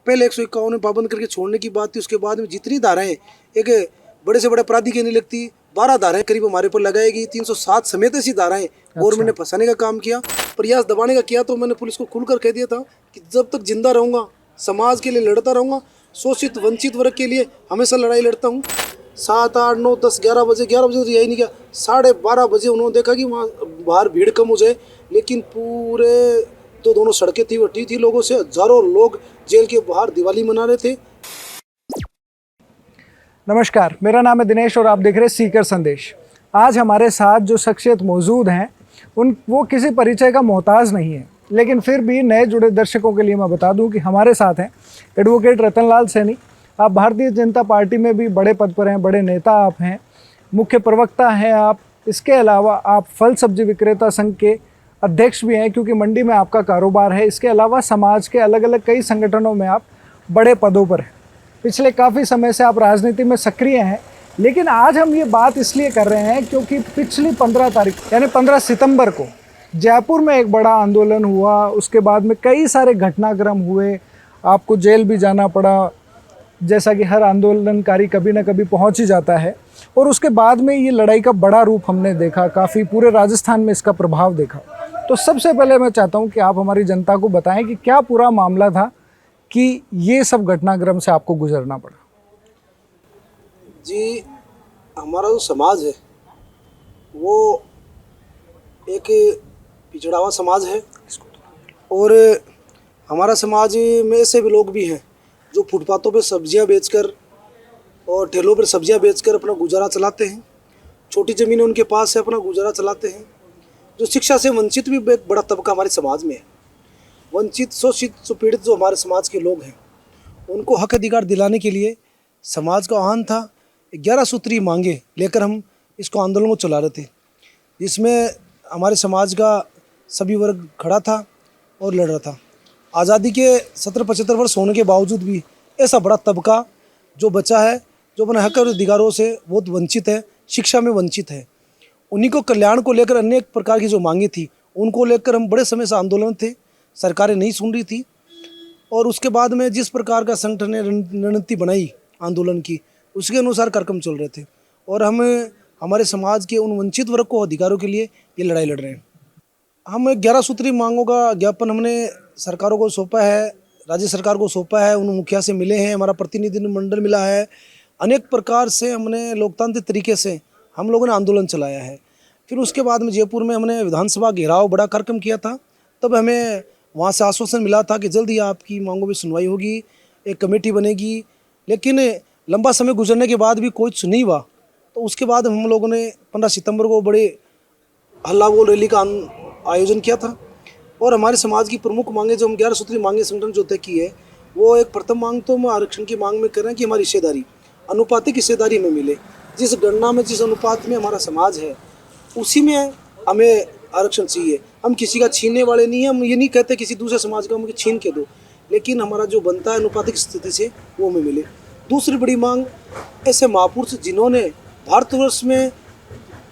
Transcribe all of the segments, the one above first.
पहले 151 में पाबंद करके छोड़ने की बात थी, उसके बाद में जितनी धाराएं एक बड़े से बड़े अपराधी की नहीं लगती, 12 धाराएं करीब हमारे ऊपर लगाएगी, 307 समेत ऐसी धाराएं गवर्नमेंट ने फंसाने का काम किया, प्रयास दबाने का किया। तो मैंने पुलिस को खुलकर कह दिया था कि जब तक जिंदा रहूंगा समाज के लिए लड़ता रहूंगा, शोषित वंचित वर्ग के लिए हमेशा लड़ाई लड़ता हूँ। 7, 8, 9, 10, 11 बजे तो यही नहीं किया, 12:30 बजे उन्होंने देखा कि वहाँ बाहर भीड़ कम हो जाए, लेकिन पूरे तो दोनों सड़कें थी वटी थी लोगों से, हजारों लोग जेल के बाहर दिवाली मना रहे थे। नमस्कार, मेरा नाम है दिनेश और आप देख रहे हैं सीकर संदेश। आज हमारे साथ जो शख्सियत मौजूद हैं वो किसी परिचय का मोहताज नहीं है, लेकिन फिर भी नए जुड़े दर्शकों के लिए मैं बता दूं कि हमारे साथ हैं एडवोकेट रतनलाल सैनी। आप भारतीय जनता पार्टी में भी बड़े पद पर हैं, बड़े नेता आप हैं, मुख्य प्रवक्ता हैं आप। इसके अलावा आप फल सब्जी विक्रेता संघ के अध्यक्ष भी हैं, क्योंकि मंडी में आपका कारोबार है। इसके अलावा समाज के अलग अलग कई संगठनों में आप बड़े पदों पर हैं। पिछले काफ़ी समय से आप राजनीति में सक्रिय हैं, लेकिन आज हम ये बात इसलिए कर रहे हैं क्योंकि पिछली 15 तारीख यानी 15 सितंबर को जयपुर में एक बड़ा आंदोलन हुआ। उसके बाद में कई सारे घटनाक्रम हुए, आपको जेल भी जाना पड़ा, जैसा कि हर आंदोलनकारी कभी ना कभी पहुंच ही जाता है। और उसके बाद में ये लड़ाई का बड़ा रूप हमने देखा, काफ़ी पूरे राजस्थान में इसका प्रभाव देखा। तो सबसे पहले मैं चाहता हूं कि आप हमारी जनता को बताएं कि क्या पूरा मामला था कि ये सब घटनाक्रम से आपको गुजरना पड़ा। जी, हमारा जो समाज है वो एक पिछड़ा हुआ समाज है, और हमारा समाज में ऐसे भी लोग भी हैं जो फुटपाथों पे सब्जियां बेचकर और ठेलों पर सब्जियां बेचकर अपना गुजारा चलाते हैं। छोटी ज़मीनें उनके पास है, अपना गुजारा चलाते हैं। जो शिक्षा से वंचित भी एक बड़ा तबका हमारे समाज में है। वंचित, शोषित, सुपीड़ित जो हमारे समाज के लोग हैं, उनको हक अधिकार दिलाने के लिए समाज का आह्वान था। 11 सूत्री मांगे लेकर हम इसको आंदोलन को चला रहे थे, जिसमें हमारे समाज का सभी वर्ग खड़ा था और लड़ रहा था। आज़ादी के 70-75 वर्ष होने के बावजूद भी ऐसा बड़ा तबका जो बचा है, जो अपने हक और अधिकारों से बहुत वंचित है, शिक्षा में वंचित है, उन्हीं को कल्याण को लेकर अनेक प्रकार की जो मांगे थी, उनको लेकर हम बड़े समय से आंदोलन थे। सरकारें नहीं सुन रही थी, और उसके बाद में जिस प्रकार का संगठन ने रणनीति बनाई आंदोलन की, उसके अनुसार कार्यक्रम चल रहे थे। और हम हमारे समाज के उन वंचित वर्ग को अधिकारों के लिए ये लड़ाई लड़ रहे हैं। हम 11 सूत्री मांगों का ज्ञापन हमने सरकारों को सौंपा है, राज्य सरकार को सौंपा है, उन मुखिया से मिले हैं, हमारा प्रतिनिधिमंडल मिला है। अनेक प्रकार से हमने लोकतांत्रिक तरीके से हम लोगों ने आंदोलन चलाया है। फिर उसके बाद में जयपुर में हमने विधानसभा घेराव बड़ा कार्यक्रम किया था। तब हमें वहाँ से आश्वासन मिला था कि जल्द ही आपकी मांगों में सुनवाई होगी, एक कमेटी बनेगी। लेकिन लंबा समय गुजरने के बाद भी कोई नहीं हुआ। तो उसके बाद हम लोगों ने 15 सितंबर को बड़े हल्ला बोल रैली का आयोजन किया था। और हमारे समाज की प्रमुख मांगे जो हम 11 सूत्री मांगे संगठन जो तय की है, वो एक प्रथम मांग तो हम आरक्षण की मांग में कर रहे हैं कि हमारी हिस्सेदारी, अनुपातिक हिस्सेदारी में मिले। जिस गणना में, जिस अनुपात में हमारा समाज है, उसी में हमें आरक्षण चाहिए। हम किसी का छीनने वाले नहीं हैं, हम ये नहीं कहते किसी दूसरे समाज का हमें छीन के दो, लेकिन हमारा जो बनता है अनुपातिक स्थिति से वो हमें मिले। दूसरी बड़ी मांग, ऐसे महापुरुष जिन्होंने भारतवर्ष में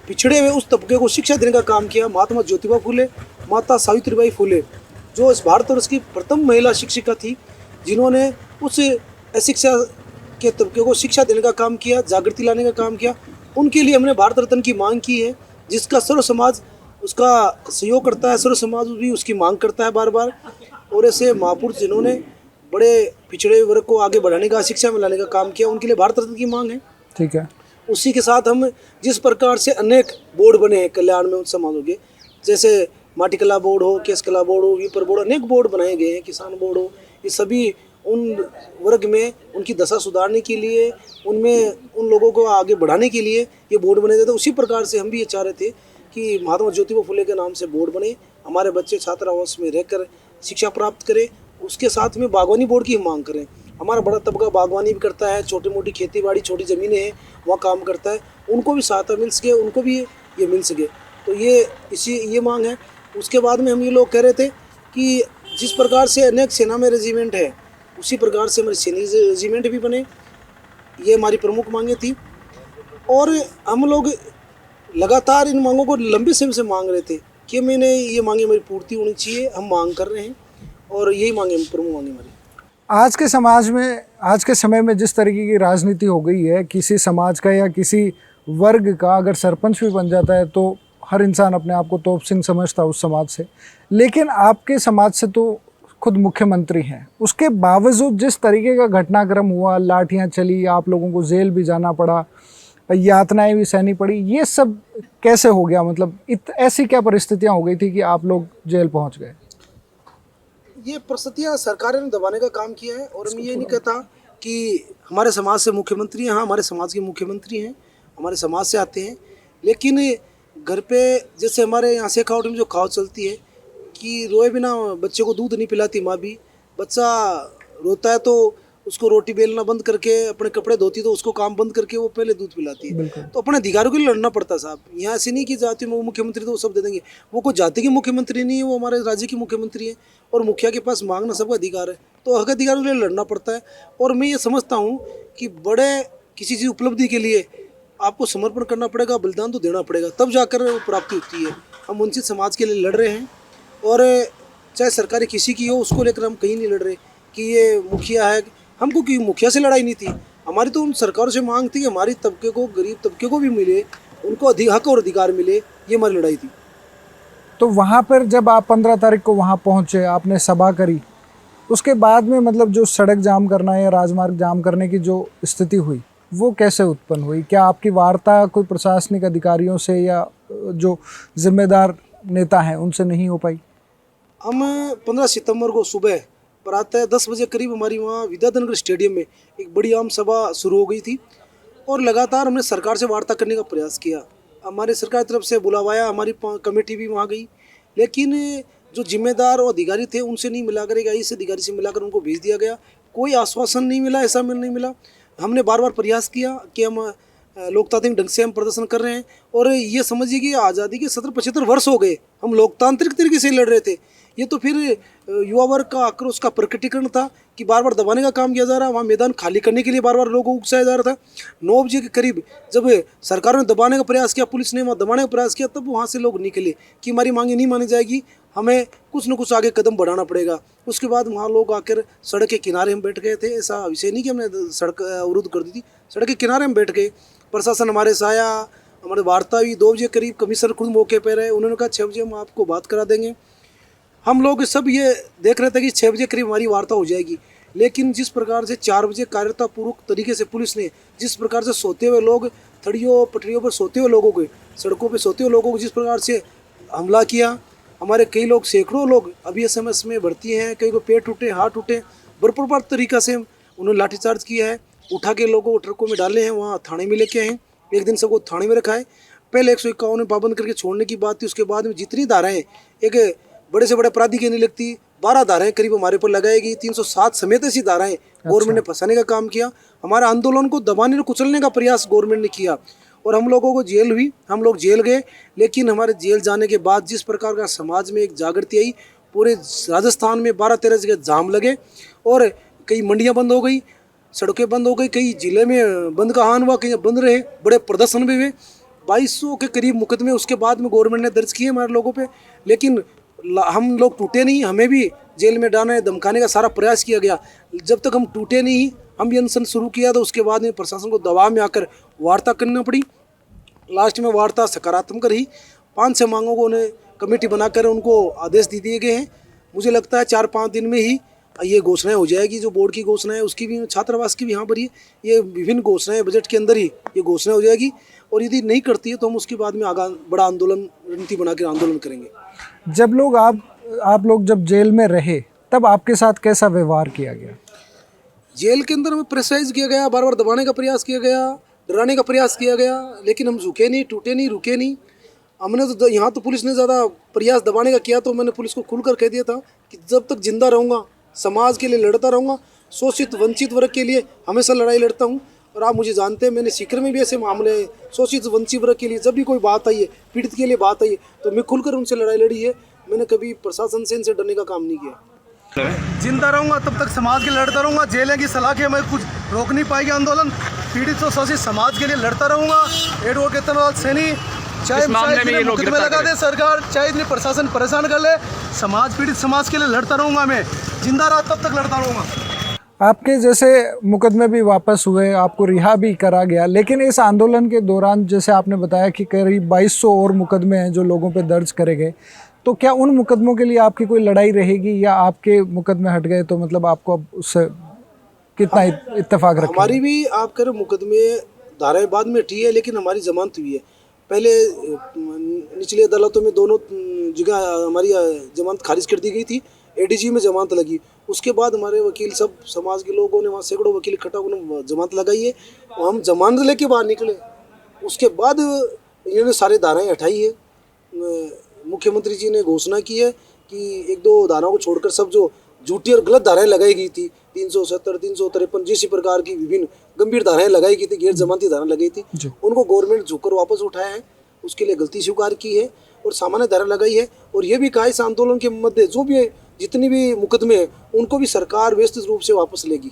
पिछड़े हुए उस तबके को शिक्षा देने का काम किया, महात्मा ज्योतिबा फुले, माता सावित्रीबाई फुले, जो इस भारतवर्ष की प्रथम महिला शिक्षिका थी, जिन्होंने उस अशिक्षा के तबके को शिक्षा देने का काम किया, जागृति लाने का काम किया। उनके लिए हमने भारत रत्न की मांग की है, जिसका सर्व समाज उसका सहयोग करता है, सर्व समाज भी उसकी मांग करता है बार बार। और ऐसे महापुरुष जिन्होंने बड़े पिछड़े वर्ग को आगे बढ़ाने का, शिक्षा में लाने का काम किया, उनके लिए भारत रत्न की मांग है। ठीक है। उसी के साथ हम जिस प्रकार से अनेक बोर्ड बने हैं कल्याण में उन समाजों के, जैसे माटी कला बोर्ड हो, केस कला बोर्ड हो, विपर बोर्ड, अनेक बोर्ड बनाए गए हैं, किसान बोर्ड हो, ये सभी उन वर्ग में उनकी दशा सुधारने के लिए, उनमें उन लोगों को आगे बढ़ाने के लिए ये बोर्ड बने थे। उसी प्रकार से हम भी ये चाह रहे थे कि महात्मा ज्योतिबा फुले के नाम से बोर्ड बने, हमारे बच्चे छात्रावास में रहकर शिक्षा प्राप्त करें। उसके साथ में बागवानी बोर्ड की हम मांग करें। हमारा बड़ा तबका बागवानी भी करता है, छोटी मोटी खेती बाड़ी, छोटी ज़मीनें हैं, वहाँ काम करता है, उनको भी सहायता मिल सके, उनको भी ये मिल सके। तो ये मांग है। उसके बाद में हम ये लोग कह रहे थे कि जिस प्रकार से अनेक सेना में रेजिमेंट है, उसी प्रकार से हमारे सैनिक रेजिमेंट भी बने, ये हमारी प्रमुख मांगे थी। और हम लोग लगातार इन मांगों को लंबे समय से मांग रहे थे कि मैंने ये मांगे हमारी पूर्ति होनी चाहिए, हम मांग कर रहे हैं, और यही मांगे प्रमुख मांगे हमारी। आज के समाज में, आज के समय में जिस तरीके की राजनीति हो गई है, किसी समाज का या किसी वर्ग का अगर सरपंच भी बन जाता है तो हर इंसान अपने आप को तोप सिंह समझता है उस समाज से। लेकिन आपके समाज से तो खुद मुख्यमंत्री हैं, उसके बावजूद जिस तरीके का घटनाक्रम हुआ, लाठियां चली, आप लोगों को जेल भी जाना पड़ा, यातनाएं भी सहनी पड़ी, ये सब कैसे हो गया? मतलब ऐसी क्या परिस्थितियां हो गई थी कि आप लोग जेल पहुंच गए? ये परिस्थितियाँ सरकारें ने दबाने का काम किया है। और मैं ये नहीं कहता कि हमारे समाज से मुख्यमंत्री हैं, हाँ हमारे समाज के मुख्यमंत्री हैं, हमारे समाज से आते हैं। लेकिन घर पे जैसे हमारे यहाँ से अकाउंट में जो कहावत चलती है कि रोए बिना बच्चे को दूध नहीं पिलाती माँ भी। बच्चा रोता है तो उसको रोटी बेलना बंद करके, अपने कपड़े धोती तो उसको काम बंद करके वो पहले दूध पिलाती है। तो अपने अधिकारों के लिए लड़ना पड़ता है साहब। यहाँ ऐसे नहीं कि जाति में वो मुख्यमंत्री तो वो सब दे देंगे। वो कोई जाति के मुख्यमंत्री नहीं है, वो हमारे राज्य के मुख्यमंत्री है। और मुखिया के पास मांगना सबका अधिकार है, तो हक अधिकारों के लिए लड़ना पड़ता है। और मैं ये समझता हूँ कि बड़े किसी चीज़ उपलब्धि के लिए आपको समर्पण करना पड़ेगा, बलिदान तो देना पड़ेगा, तब जाकर वो प्राप्ति होती है। हम वंचित समाज के लिए लड़ रहे हैं, और चाहे सरकारी किसी की हो उसको लेकर हम कहीं नहीं लड़ रहे कि ये मुखिया है। हमको कि मुखिया से लड़ाई नहीं थी हमारी, तो उन सरकारों से मांग थी कि हमारी तबके को, गरीब तबके को भी मिले, उनको हक और अधिकार मिले, ये हमारी लड़ाई थी। तो वहाँ पर जब आप 15 तारीख को वहाँ पहुँचे, आपने सभा करी, उसके बाद में मतलब जो सड़क जाम करना या राजमार्ग जाम करने की जो स्थिति हुई, वो कैसे उत्पन्न हुई? क्या आपकी वार्ता कोई प्रशासनिक अधिकारियों से या जो जिम्मेदार नेता हैं उनसे नहीं हो पाई? हम 15 सितंबर को सुबह प्रातः 10 बजे करीब हमारी वहाँ विद्याधर स्टेडियम में एक बड़ी आम सभा शुरू हो गई थी। और लगातार हमने सरकार से वार्ता करने का प्रयास किया। हमारे सरकार की तरफ से बुलावा आया, हमारी कमेटी भी वहाँ गई, लेकिन जो जिम्मेदार और अधिकारी थे उनसे नहीं मिला कर, इस अधिकारी से मिलाकर उनको भेज दिया गया। कोई आश्वासन नहीं मिला, ऐसा नहीं मिला। हमने बार बार प्रयास किया कि हम लोकतांत्रिक ढंग से हम प्रदर्शन कर रहे हैं। और ये समझिए कि आज़ादी के 70-75 वर्ष हो गए, हम लोकतांत्रिक तरीके से लड़ रहे थे। ये तो फिर युवा वर्ग का आक्रोश का प्रकटीकरण था कि बार बार दबाने का काम किया जा रहा, वहाँ मैदान खाली करने के लिए बार बार लोगों को उकसाया जा रहा था। 9 बजे के करीब जब सरकारों ने दबाने का प्रयास किया, पुलिस ने वहाँ दबाने का प्रयास किया, तब वहाँ से लोग निकले कि हमारी मांगे नहीं मानी जाएगी, हमें कुछ न कुछ आगे कदम बढ़ाना पड़ेगा। उसके बाद वहाँ लोग आकर सड़क के किनारे हम बैठ गए थे। ऐसा विषय नहीं कि हमने सड़क अवरुद्ध कर दी थी, सड़क के किनारे हम बैठ गए। प्रशासन हमारे से आया, हमारे वार्ता हुई। 2 बजे करीब कमिश्नर खुद मौके पर रहे, उन्होंने कहा 6 बजे हम आपको बात करा देंगे। हम लोग सब ये देख रहे थे कि 6 बजे करीब हमारी वार्ता हो जाएगी, लेकिन जिस प्रकार से 4 बजे कार्यतापूर्वक तरीके से पुलिस ने, जिस प्रकार से सोते हुए लोग, थड़ियों पटरियों पर सोते हुए लोगों को, सड़कों पर सोते हुए लोगों को जिस प्रकार से हमला किया, हमारे कई लोग, सैकड़ों लोग अभी एसएमएस में भर्ती हैं, कई को पेट टूटे, हाथ टूटे, बर्फबार तरीका से उन्होंने लाठीचार्ज किया है। उठा के लोगों को ट्रकों में डाले हैं, वहाँ थाने में लेके आए हैं। एक दिन सबको थाने में रखा है। पहले 151 में पाबंद करके छोड़ने की बात थी, उसके बाद में जितनी धाराएँ एक बड़े से बड़े अपराधी की नहीं लगती, 12 धाराएं करीब हमारे पर लगाएगी, 307 समेत ऐसी धाराएं गवर्नमेंट ने फंसाने का काम किया। हमारे आंदोलन को दबाने और कुचलने का प्रयास गवर्नमेंट ने किया, और हम लोगों को जेल हुई, हम लोग जेल गए। लेकिन हमारे जेल जाने के बाद जिस प्रकार का समाज में एक जागृति आई, पूरे राजस्थान में 12-13 जगह जाम लगे, और कई मंडियाँ बंद हो गई, सड़कें बंद हो गई, कई जिले में बंद का आह्वान हुआ, कहीं बंद रहे, बड़े प्रदर्शन भी हुए। 2200 के करीब मुकदमे उसके बाद में गवर्नमेंट ने दर्ज किए हमारे लोगों पे, लेकिन हम लोग टूटे नहीं। हमें भी जेल में डालने, धमकाने का सारा प्रयास किया गया। जब तक हम टूटे नहीं, हम ये अनशन शुरू किया, तो उसके बाद में प्रशासन को दबाव में आकर वार्ता करना पड़ी। लास्ट में वार्ता सकारात्मक रही। 5-6 मांगों को उन्हें कमेटी बनाकर उनको आदेश दे दिए गए हैं। मुझे लगता है 4-5 दिन में ही ये घोषणाएं हो जाएगी। जो बोर्ड की घोषणा है, उसकी भी, छात्रावास की भी यहाँ पर ये विभिन्न घोषणाएं बजट के अंदर ही ये घोषणा हो जाएगी। और यदि नहीं करती है तो हम उसके बाद में आगा बड़ा आंदोलन, रणनीति बनाकर आंदोलन करेंगे। जब लोग आप लोग जब जेल में रहे, तब आपके साथ कैसा व्यवहार किया गया? जेल के अंदर हमें प्रेशराइज किया गया, बार बार दबाने का प्रयास किया गया, डराने का प्रयास किया गया, लेकिन हम झुके नहीं, टूटे नहीं, रुके नहीं। हमने तो यहाँ तो पुलिस ने ज़्यादा प्रयास दबाने का किया, तो मैंने पुलिस को खुलकर कह दिया था कि जब तक जिंदा रहूँगा, समाज के लिए लड़ता रहूँगा, शोषित वंचित वर्ग के लिए हमेशा लड़ाई लड़ता हूँ। और आप मुझे जानते हैं, मैंने सीकर में भी ऐसे मामले, शोषित वंचित वर्ग के लिए जब भी कोई बात आई है, पीड़ित के लिए बात आई है, तो मैं खुलकर उनसे लड़ाई लड़ी है। मैंने कभी प्रशासन से, इनसे डरने का काम नहीं किया। जिंदा रहूंगा तब तक समाज के लिए लड़ता रहूंगा। जेलें की सलाह के मैं कुछ रोक नहीं पाएगी आंदोलन। पीड़ित और शोषित समाज के लिए लड़ता रहूंगा। एडवोकेट तनवाल सैनी, चाहे मुकदमे लगा दे सरकार, चाहे इतनी प्रशासन परेशान कर ले, समाज, पीड़ित समाज के लिए लड़ता रहूंगा। मैं जिंदा रहा तब तक लड़ता रहूंगा। आपके जैसे मुकदमे भी वापस हुए, आपको रिहा भी करा गया, लेकिन इस आंदोलन के दौरान जैसे आपने बताया कि करीब 2200 और मुकदमे हैं जो लोगों पे दर्ज करे गए, तो क्या उन मुकदमों के लिए आपकी कोई लड़ाई रहेगी या आपके मुकदमे हट गए तो मतलब आपको अब उससे कितना इत्तेफाक रखेंगे? हमारी भी आप कह रहे मुकदमे धाराएं बाद में हटी है, लेकिन हमारी जमानत हुई है। पहले निचली अदालतों में दोनों जगह हमारी जमानत खारिज कर दी गई थी, एडीजी में जमानत लगी। उसके बाद हमारे वकील सब समाज के लोगों ने, वहाँ सैकड़ों वकील इकट्ठा उन्होंने जमानत लगाई है और हम जमानत लेके बाहर निकले। उसके बाद इन्होंने सारी धाराएं हटाई है। मुख्यमंत्री जी ने घोषणा की है कि 1-2 धाराओं को छोड़कर सब जो झूठी और गलत धाराएं लगाई गई थी, 370, 353 जिस प्रकार की विभिन्न गंभीर धाराएं लगाई गई थी, गैर जमानती धारा लगाई थी, उनको गवर्नमेंट झुककर वापस उठाया है। उसके लिए गलती स्वीकार की है और सामान्य धारा लगाई है। और ये भी कहा इस आंदोलन के मध्य जो भी जितनी भी मुकदमे हैं उनको भी सरकार व्यवस्थित रूप से वापस लेगी।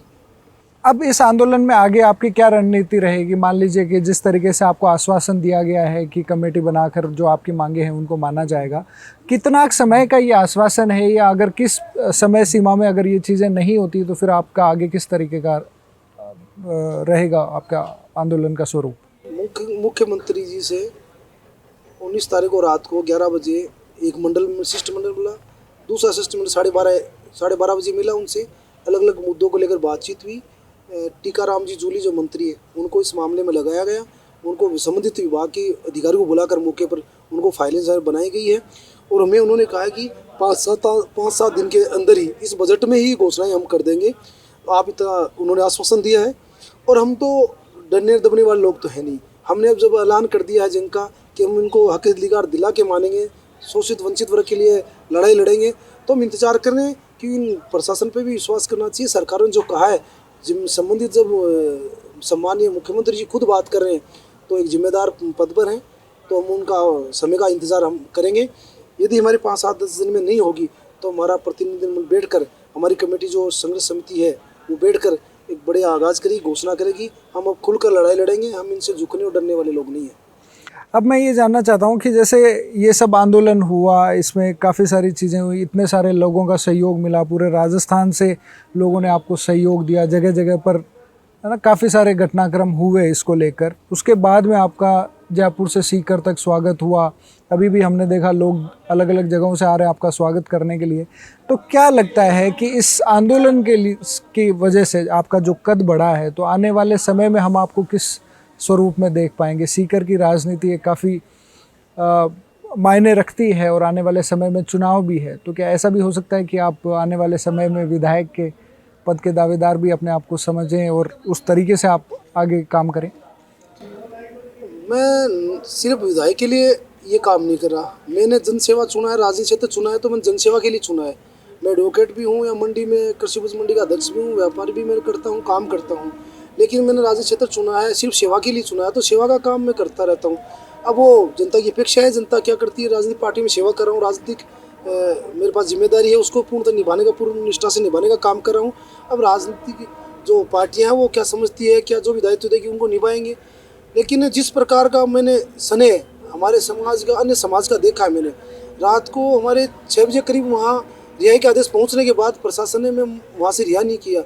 अब इस आंदोलन में आगे आपकी क्या रणनीति रहेगी? मान लीजिए कि जिस तरीके से आपको आश्वासन दिया गया है कि कमेटी बनाकर जो आपकी मांगे हैं उनको माना जाएगा, कितना समय का ये आश्वासन है, या अगर किस समय सीमा में अगर ये चीज़ें नहीं होती तो फिर आपका आगे किस तरीके का रहेगा आपका आंदोलन का स्वरूप? मुख्यमंत्री जी से 19 तारीख को रात को 11 बजे एक मंडल में शिष्टमंडल मिला, दूसरा शिष्टमंडल 12:30 बजे मिला। उनसे अलग अलग मुद्दों को लेकर बातचीत हुई। टीकाराम जी जूली जो मंत्री है उनको इस मामले में लगाया गया, उनको संबंधित विभाग के अधिकारियों को बुलाकर मौके पर उनको फाइलें बनाई गई है। और हमें उन्होंने कहा कि 5-7 दिन के अंदर ही इस बजट में ही घोषणाएं हम कर देंगे। आप इतना उन्होंने आश्वासन दिया है और हम तो डरने दबने वाले लोग तो है नहीं। हमने अब जब ऐलान कर दिया है जिनका कि हम इनको हक अधिकार दिला के मानेंगे, शोषित वंचित वर्ग के लिए लड़ाई लड़ेंगे, तो हम इंतजार कर रहे हैं कि प्रशासन पे भी विश्वास करना चाहिए। सरकार ने जो कहा है, जिन संबंधित जब सम्मानीय मुख्यमंत्री जी खुद बात कर रहे हैं तो एक जिम्मेदार पद पर हैं, तो हम उनका समय का इंतज़ार हम करेंगे। यदि हमारे 5-7-10 दिन में नहीं होगी तो हमारा प्रतिनिधिमंडल बैठकर, हमारी कमेटी जो संघर्ष समिति है वो बैठकर एक बड़े आगाज़ करेगी, घोषणा करेगी। हम अब खुलकर लड़ाई लड़ेंगे, हम इनसे झुकने और डरने वाले लोग नहीं हैं। अब मैं ये जानना चाहता हूँ कि जैसे ये सब आंदोलन हुआ, इसमें काफ़ी सारी चीज़ें हुई, इतने सारे लोगों का सहयोग मिला, पूरे राजस्थान से लोगों ने आपको सहयोग दिया, जगह जगह पर है ना, काफ़ी सारे घटनाक्रम हुए इसको लेकर। उसके बाद में आपका जयपुर से सीकर तक स्वागत हुआ, अभी भी हमने देखा लोग अलग अलग जगहों से आ रहे हैं आपका स्वागत करने के लिए। तो क्या लगता है कि इस आंदोलन के लिए की वजह से आपका जो कद बढ़ा है, तो आने वाले समय में हम आपको किस स्वरूप में देख पाएंगे? सीकर की राजनीति काफ़ी मायने रखती है और आने वाले समय में चुनाव भी है, तो क्या ऐसा भी हो सकता है कि आप आने वाले समय में विधायक के पद के दावेदार भी अपने आप को समझें और उस तरीके से आप आगे काम करें? मैं सिर्फ विधायक के लिए ये काम नहीं कर रहा। मैंने जनसेवा चुना है, राजनीति क्षेत्र चुना है, तो मैंने जनसेवा के लिए चुना है। मैं एडवोकेट भी हूँ, या मंडी में कृषि उपज मंडी का अध्यक्ष भी हूँ, व्यापारी भी मैं करता हूँ, काम करता हूँ। लेकिन मैंने राजनीति क्षेत्र चुना है, सिर्फ सेवा के लिए चुना है, तो सेवा का काम मैं करता रहता हूँ। अब वो जनता की अपेक्षा है, जनता क्या करती है, राजनीतिक पार्टी में सेवा कर रहा हूँ, राजनीतिक मेरे पास जिम्मेदारी है, उसको पूर्णतः निभाने का, पूर्ण निष्ठा से निभाने का काम कर रहा हूँ। अब राजनीतिक जो पार्टियाँ हैं वो क्या समझती है, क्या जो भी दायित्व देगी उनको निभाएंगे। लेकिन जिस प्रकार का मैंने स्नेह हमारे समाज का, अन्य समाज का देखा है मैंने, रात को हमारे 6 बजे करीब वहाँ रिहाई के आदेश पहुँचने के बाद प्रशासन ने मैं वहाँ से रिहा नहीं किया।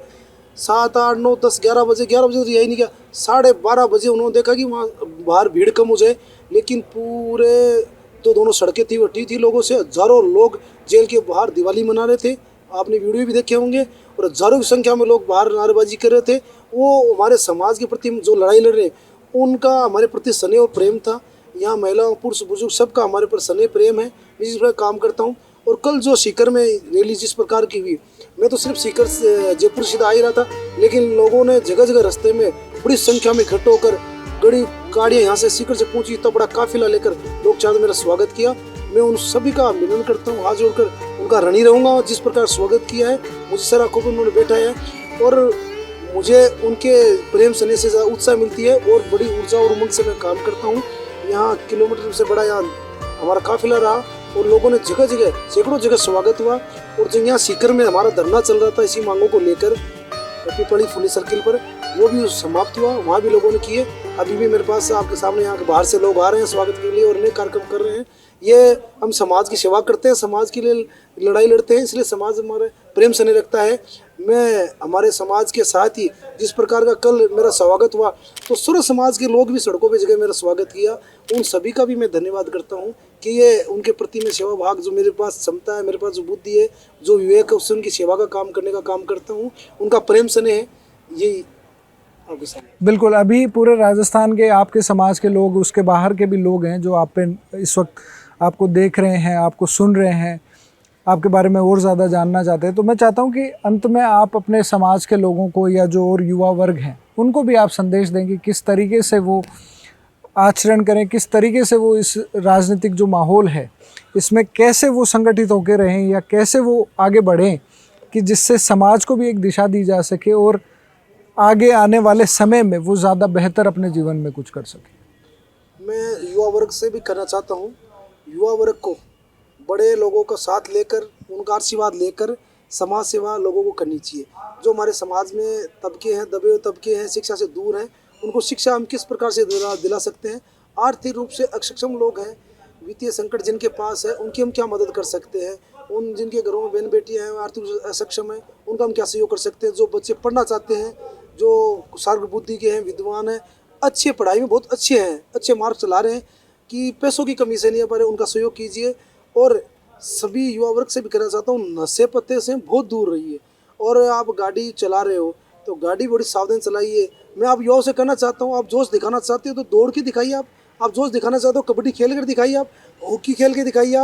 7, 8, 9, 10, 11 बजे तो रिहाई नहीं किया। 12:30 बजे उन्होंने देखा कि वहाँ बाहर भीड़ कम हो जाए, लेकिन पूरे तो दोनों सड़कें थी वटी थी लोगों से। हज़ारों लोग जेल के बाहर दिवाली मना रहे थे, आपने वीडियो भी देखे होंगे, और हज़ारों की संख्या में लोग बाहर नारेबाजी कर रहे थे। वो हमारे समाज के प्रति जो लड़ाई लड़ रहे हैं उनका हमारे प्रति स्नेह और प्रेम था। यहाँ महिलाओं, पुरुष, बुजुर्ग सबका हमारे पर स्नेह प्रेम है। मैं जिस प्रकार काम करता हूँ, और कल जो सीकर में रैली जिस प्रकार की हुई, मैं तो सिर्फ सीकर से जयपुर सीधा आ ही रहा था, लेकिन लोगों ने जगह जगह रास्ते में बड़ी संख्या में इकट्ठे होकर बड़ी गाड़ियाँ यहाँ से सीकर से पहुँची, इतना बड़ा काफिला लेकर लोग चाहे मेरा स्वागत किया। मैं उन सभी का अभिनंदन करता हूँ, हाथ जोड़कर उनका ऋणी रहूँगा। जिस प्रकार स्वागत किया है, मुझे सारा खूब उन्होंने बैठा है, और मुझे उनके प्रेम स्नेह से उत्साह मिलती है, और बड़ी ऊर्जा और उमंग से मैं काम करता हूँ। यहाँ किलोमीटर से बड़ा यहाँ हमारा काफिला रहा, और लोगों ने जगह जगह सैकड़ों जगह स्वागत हुआ। और जो यहाँ सीकर में हमारा धरना चल रहा था इसी मांगों को लेकर पिपली फुली सर्किल पर, वो भी समाप्त हुआ, वहाँ भी लोगों ने किए। अभी भी मेरे पास आपके सामने यहाँ के बाहर से लोग आ रहे हैं स्वागत के लिए और अनेक कार्यक्रम कर रहे हैं। ये हम समाज की सेवा करते हैं, समाज के लिए लड़ाई लड़ते हैं, इसलिए समाज हमारे प्रेम से नहीं रखता है। मैं हमारे समाज के साथ ही जिस प्रकार का कल मेरा स्वागत हुआ तो सूरत समाज के लोग भी सड़कों पे जगह मेरा स्वागत किया, उन सभी का भी मैं धन्यवाद करता हूँ कि ये उनके प्रति में सेवा भाग, जो मेरे पास क्षमता है, मेरे पास जो बुद्धि है, जो विवेक है, उससे उनकी सेवा का काम करने का काम करता हूँ। उनका प्रेम स्नेह यही आपके सामने। बिल्कुल, अभी पूरे राजस्थान के आपके समाज के लोग, उसके बाहर के भी लोग हैं जो आप पे इस वक्त आपको देख रहे हैं, आपको सुन रहे हैं, आपके बारे में और ज़्यादा जानना चाहते हैं। तो मैं चाहता हूं कि अंत में आप अपने समाज के लोगों को या जो और युवा वर्ग हैं उनको भी आप संदेश दें कि किस तरीके से वो आचरण करें, किस तरीके से वो इस राजनीतिक जो माहौल है इसमें कैसे वो संगठित होकर रहें या कैसे वो आगे बढ़ें कि जिससे समाज को भी एक दिशा दी जा सके और आगे आने वाले समय में वो ज़्यादा बेहतर अपने जीवन में कुछ कर सके। मैं युवा वर्ग से भी करना चाहता हूँ, युवा वर्ग को बड़े लोगों का साथ लेकर, उनका आशीर्वाद लेकर समाज सेवा लोगों को करनी चाहिए। जो हमारे समाज में तबके हैं, दबे हुए तबके हैं, शिक्षा से दूर हैं, उनको शिक्षा हम किस प्रकार से दिला सकते हैं। आर्थिक रूप से अक्षम लोग हैं, वित्तीय संकट जिनके पास है, उनकी हम क्या मदद कर सकते हैं। उन जिनके घरों में बहन बेटियाँ हैं, आर्थिक रूप से असक्षम हैं, उनका हम क्या सहयोग कर सकते हैं। जो बच्चे पढ़ना चाहते हैं, जो सार्ग बुद्धि के हैं, विद्वान हैं, अच्छे पढ़ाई में बहुत अच्छे हैं, अच्छे मार्क चला रहे हैं, कि पैसों की कमी से नहीं है, पर उनका सहयोग कीजिए। और सभी युवा वर्ग से भी कहना चाहता हूँ, नशे पत्ते से बहुत दूर रहिए। और आप गाड़ी चला रहे हो तो गाड़ी बड़ी सावधान चलाइए। मैं आप युवाओं से कहना चाहता हूँ, आप जोश दिखाना चाहते हो तो दौड़ के दिखाइए। आप जोश दिखाना चाहते हो कबड्डी खेल कर दिखाइए, आप हॉकी खेल के दिखाइए,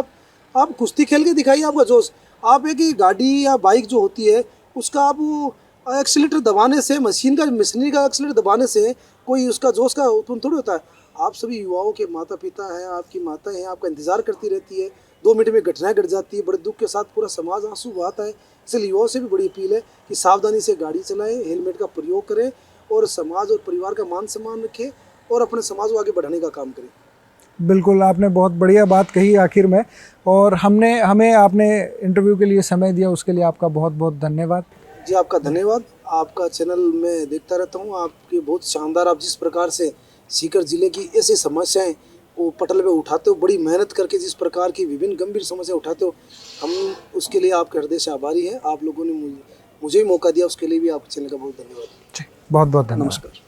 आप कुश्ती खेल के दिखाइए आपका जोश। आप एक ही गाड़ी या बाइक जो होती है उसका आप एक्सीलेटर दबाने से, मशीनरी का एक्सीलेटर दबाने से कोई उसका जोश का उत्पन्न थोड़ी होता है। आप सभी युवाओं के माता पिता हैं, आपकी माताएं हैं, आपका इंतजार करती रहती है। 2 मिनट में घटनाएं घट जाती है, बड़े दुख के साथ पूरा समाज आंसू बहाता है। इसलिए युवाओं से भी बड़ी अपील है कि सावधानी से गाड़ी चलाएं, हेलमेट का प्रयोग करें और समाज और परिवार का मान सम्मान रखें और अपने समाज को आगे बढ़ाने का काम करें। बिल्कुल, आपने बहुत बढ़िया बात कही आखिर में, और हमें आपने इंटरव्यू के लिए समय दिया, उसके लिए आपका बहुत बहुत धन्यवाद। जी, आपका धन्यवाद। आपका चैनल मैं देखता रहता हूँ, आपके बहुत शानदार, आप जिस प्रकार से सीकर जिले की ऐसी समस्याएं वो पटल पे उठाते हो, बड़ी मेहनत करके जिस प्रकार की विभिन्न गंभीर समस्या उठाते हो, हम उसके लिए आपके हृदय से आभारी हैं। आप लोगों ने मुझे भी मौका दिया, उसके लिए भी आपके चैनल का बहुत धन्यवाद। जी, बहुत बहुत धन्यवाद। नमस्कार।